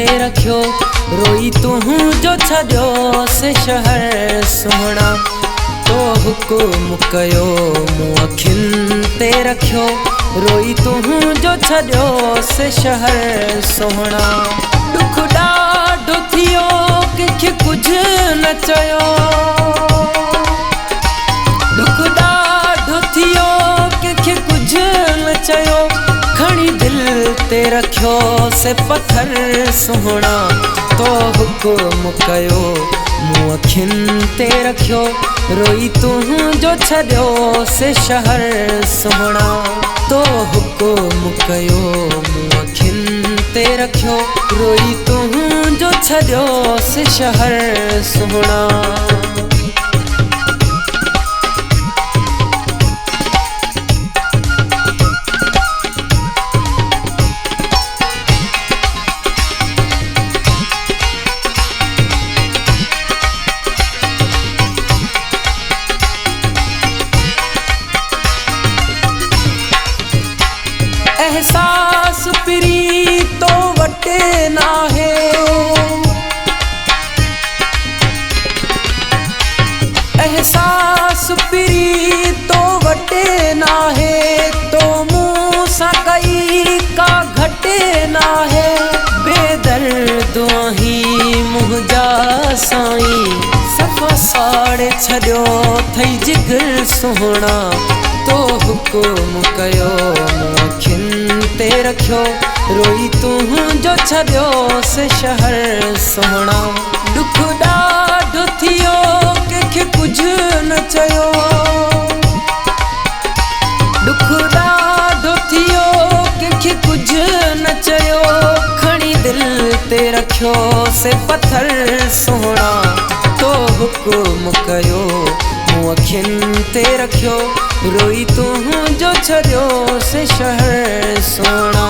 ते रखियो रोई तू जो छॾियो से शहर सुहिणा तो हुकुम कयो मूं अखियुनि ते रखियो रोई तू जो छॾियो से शहर सुहिणा दुख ॾाढो थियो कंहिंखे कुझु न चयो दुख ॾाढो थियो कंहिंखे कुझु न चयो खणी दिल ते रखियो से पत्थर सुहिणा तो हुकुम कयो मूं अखियुनि ते रखियो रोई तू जो छॾियो से शहर सुहिणा तो हुकुम कयो मूं अखियुनि ते रखियो रोई तू जो छॾियो से शहर सुहिणा एहसास पिरी तो वटे ना है एहसास पिरी तो वटे ना है तो मुँह सा कई का घटे ना है बेदर्द आही मुंहिंजा साईं सफ़ा साड़े छॾियो थई जिगर सुहिणा तो हुकुम कयो मूं अखियुनि ते रखियो रोई तू जो छॾियो से शहर सुहिणा दुख ॾाढो थियो कंहिंखे कुझु न चयो दुख ॾाढो थियो कंहिंखे कुझु न चयो खणी दिल ते रखियो से पत्थर सुहिणा तो हुकुम कयो मूं अखियुनि ते रखियो रोई तू जो छॾियो से शहर सुहिणा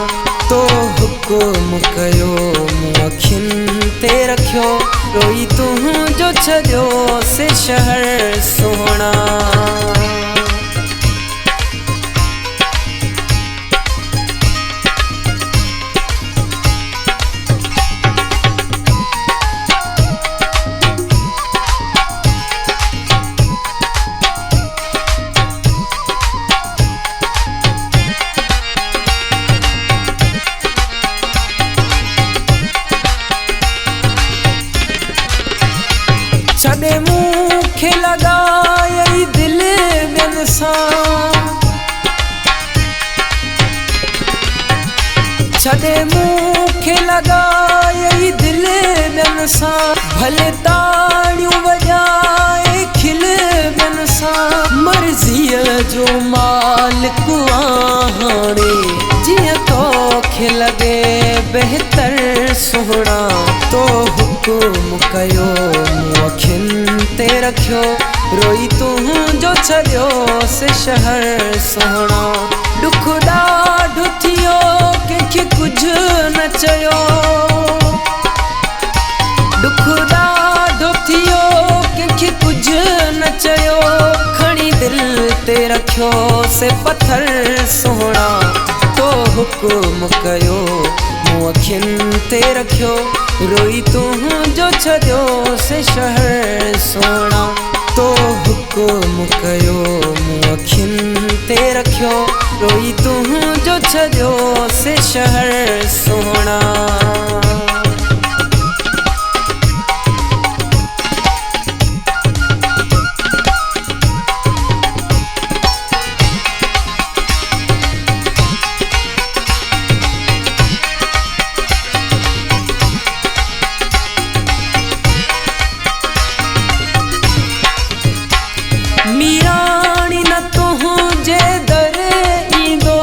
तो हुकुम कयो मूं अखियुनि ते रखियो रोई तू जो छॾियो से शहर सुहिणा छॾे मूंखे लॻाई दिल ॿियनि सां छॾे मूंखे लॻाई दिल ॿियनि सां भले ताड़ियूं वॼाए खिल ॿियनि सां मर्ज़ीअ जो मालिक हाणे जीअं तोखे लॻे बहितर सुहिणा तो हुकुम कयो मूं अखियुनि ते रखियो रोई तू जो छॾियो से शहर सुहिणा दुख ॾाढो थियो कंहिंखे कुझु न चयो दुख ॾाढो थियो कंहिंखे कुझु न चयो खणी दिल ते रखियो से पत्थर सुहिणा तो हुकुम कयो मूं अखियुनि ते रखियो रोई तू जो छॾियो से शहर सुहिणा तो हुकुम कयो मूं अखियुनि ते रखियो रोई तू जो छॾियो से शहर सुहिणा मीराणी न तुंहिंजे दर ईंदो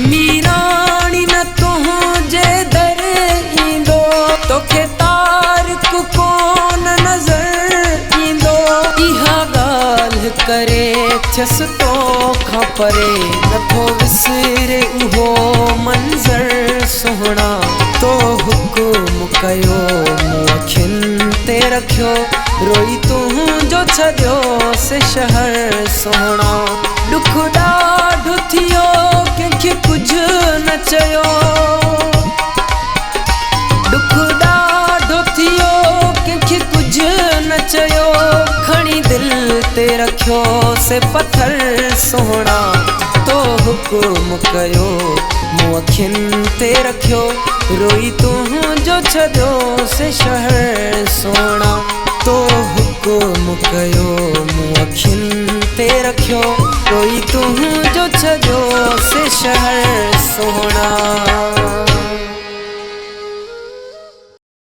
मीराणी न तुंहिंजे दर ईंदो तोखे तारिक कोन नज़र ईंदो इहा ॻाल्हि करे थियसि तोखां परे नथो विसरे उहो मंज़र सुहिणा तो हुकुम कयो मूं अखियुनि ते रखियो रोई तू जो छॾियो से शहर सुहिणा दुख ॾाढो थियो कंहिंखे कुझु चयो दुख ॾाढो थियो कंहिंखे कुझु न चयो खणी दिल ते रखियो से पत्थर सोहणा तो हुकुम कयो मूं अखियुनि ते रखियो रोई तुंहिंजो छॾियो से शहर सोहणा तो हुकुम कयो मूं अखियुनि ते रखियो रोई तुंहिंजो छॾियो से शहर